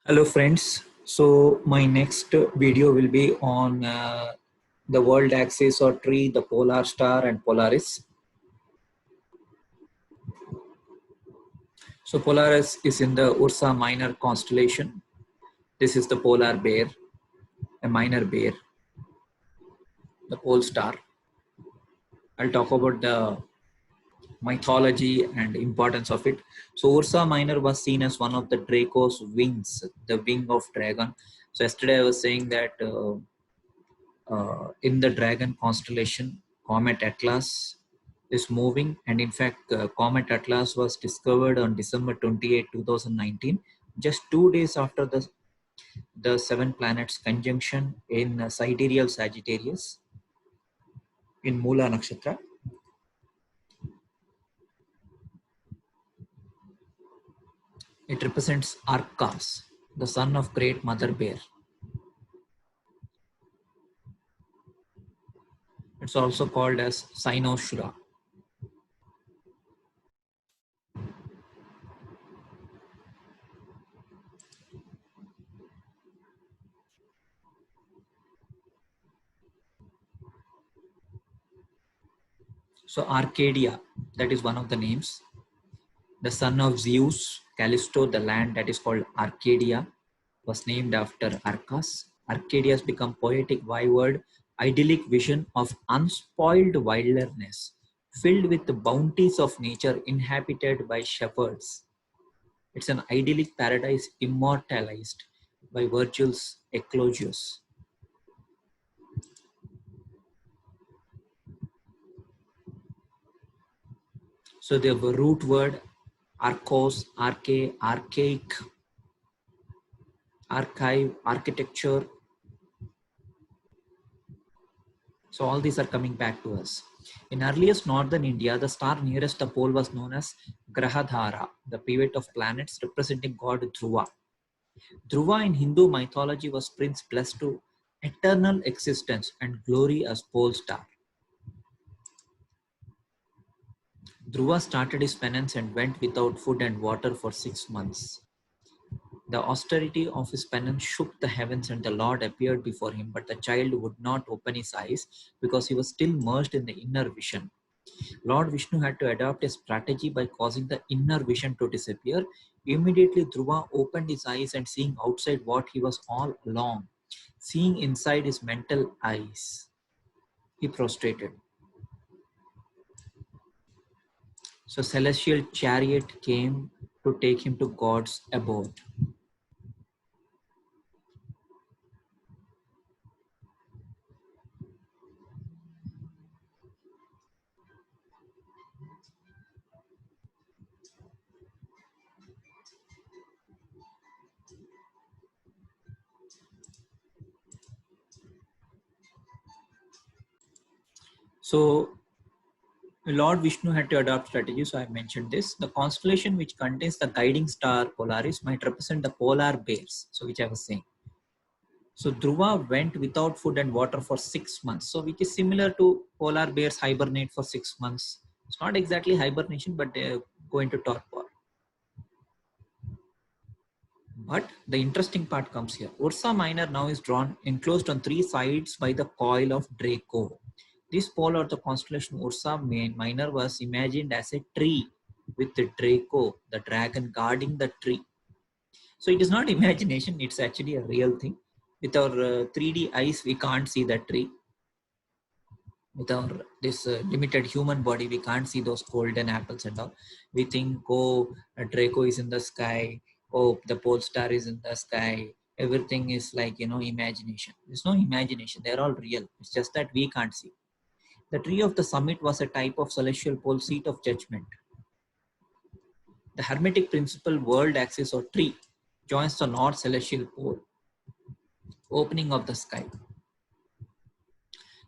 Hello friends. So my next video will be on the world axis or tree, the polar star and Polaris. So Polaris is in the Ursa Minor constellation. This is the polar bear, a minor bear, the pole star. I'll talk about the mythology and importance of it. So Ursa Minor was seen as one of the Draco's wings, the wing of dragon. So yesterday I was saying that in the Dragon constellation, Comet Atlas is moving, and in fact, Comet Atlas was discovered on December 28, 2019, just 2 days after the seven planets conjunction in sidereal Sagittarius in Mula Nakshatra. It represents Arcas, the son of great Mother Bear. It's also called as Cynossura. So Arcadia, that is one of the names. The son of Zeus, Callisto, the land that is called Arcadia, was named after Arcas. Arcadia has become poetic, wayward, idyllic vision of unspoiled wilderness, filled with the bounties of nature, inhabited by shepherds. It's an idyllic paradise immortalized by Virgil's Eclogius. So the root word archos, arche, archaic, archive, architecture. So all these are coming back to us. In earliest northern India, the star nearest the pole was known as Grahadhara, the pivot of planets representing god Dhruva. Dhruva in Hindu mythology was prince blessed to eternal existence and glory as pole star. Dhruva started his penance and went without food and water for 6 months. The austerity of his penance shook the heavens, and the Lord appeared before him, but the child would not open his eyes because he was still merged in the inner vision. Lord Vishnu had to adopt a strategy by causing the inner vision to disappear. Immediately, Dhruva opened his eyes and seeing outside what he was all along, seeing inside his mental eyes, he prostrated. So celestial chariot came to take him to God's abode. So Lord Vishnu had to adopt strategy, so I mentioned this. The constellation which contains the guiding star Polaris might represent the polar bears, so which I was saying. So Dhruva went without food and water for 6 months, so which is similar to polar bears hibernate for 6 months. It's not exactly hibernation, but they go into torpor. But the interesting part comes here. Ursa Minor now is drawn enclosed on three sides by the coil of Draco. This pole of the constellation Ursa Minor was imagined as a tree with the Draco, the dragon, guarding the tree. So it is not imagination, it's actually a real thing. With our 3D eyes, we can't see the tree. With our this limited human body, we can't see those golden apples and all. We think, oh, a Draco is in the sky, oh, the pole star is in the sky. Everything is like, imagination. There's no imagination, they're all real. It's just that we can't see. The tree of the summit was a type of celestial pole, seat of judgment. The Hermetic principle world axis or tree joins the north celestial pole, opening of the sky.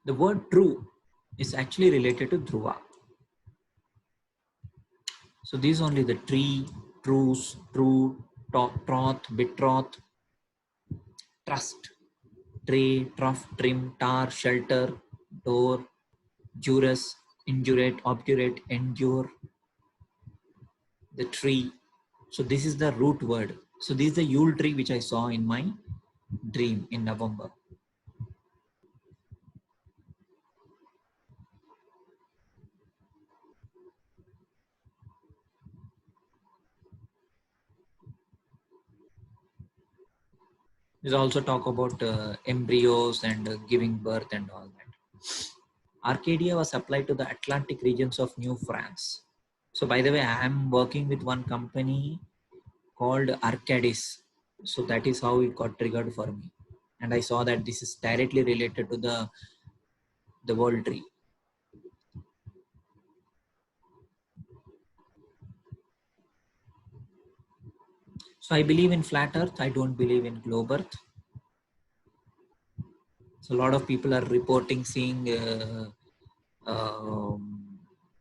The word true is actually related to Dhruva. So these only the tree, truce, true, troth, betroth, trust, tray, trough, trim, tar, shelter, door, jurus, indurate, obdurate, endure, the tree. So this is the root word. So this is the Yule tree which I saw in my dream in November. There's also talk about embryos and giving birth and all that. Arcadia was applied to the Atlantic regions of New France. So by the way, I am working with one company called Arcadis. So that is how it got triggered for me. And I saw that this is directly related to the world tree. So I believe in flat earth. I don't believe in globe earth. So a lot of people are reporting seeing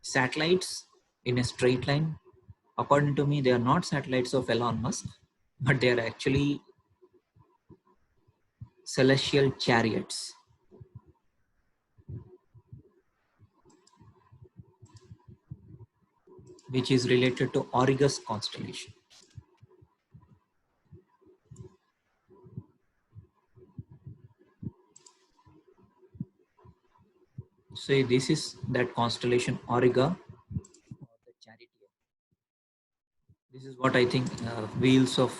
satellites in a straight line. According to me, they are not satellites of Elon Musk, but they are actually celestial chariots. Which is related to Aurigus constellation. So this is that constellation Auriga, or the Charioteer. This is what I think wheels of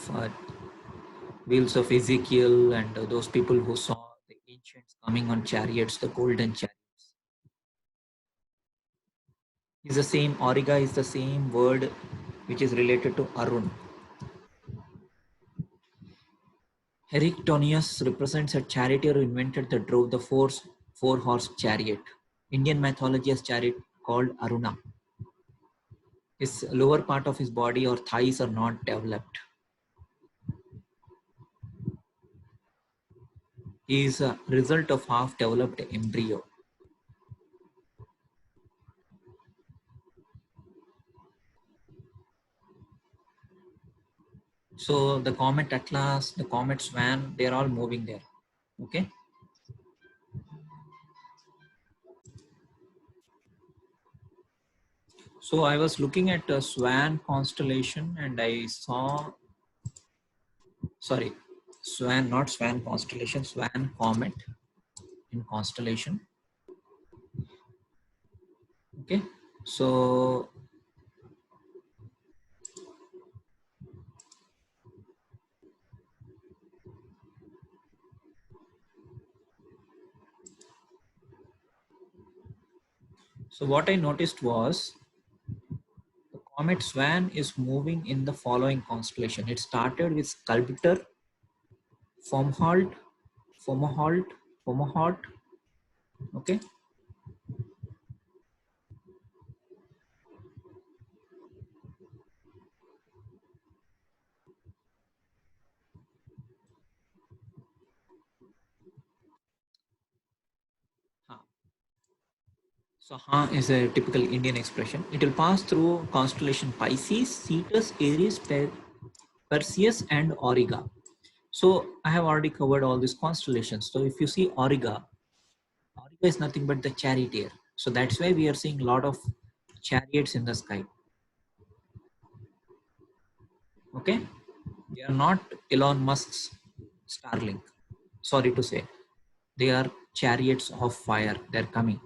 Ezekiel and those people who saw the ancients coming on chariots, the golden chariots. Is the same Auriga is the same word which is related to Arun. Heractonius represents a charioteer who invented that drove the four-horse chariot. Indian mythology has chariot called Aruna. His lower part of his body or thighs are not developed. He is a result of half developed embryo. So the comet Atlas, the comet Swan, they're all moving there. Okay. So I was looking at a Swan constellation and I saw, sorry, Swan, not Swan constellation, Swan comet in constellation. Okay. So what I noticed was the comet Swan is moving in the following constellation. It started with Sculptor, Fomalhaut, Fomalhaut, Fomalhaut. Okay. So Ha is a typical Indian expression. It will pass through constellation Pisces, Cetus, Aries, Perseus, and Auriga. So I have already covered all these constellations. So if you see Auriga, Auriga is nothing but the charioteer. So that's why we are seeing a lot of chariots in the sky. Okay, they are not Elon Musk's Starlink. Sorry to say, they are chariots of fire. They're coming.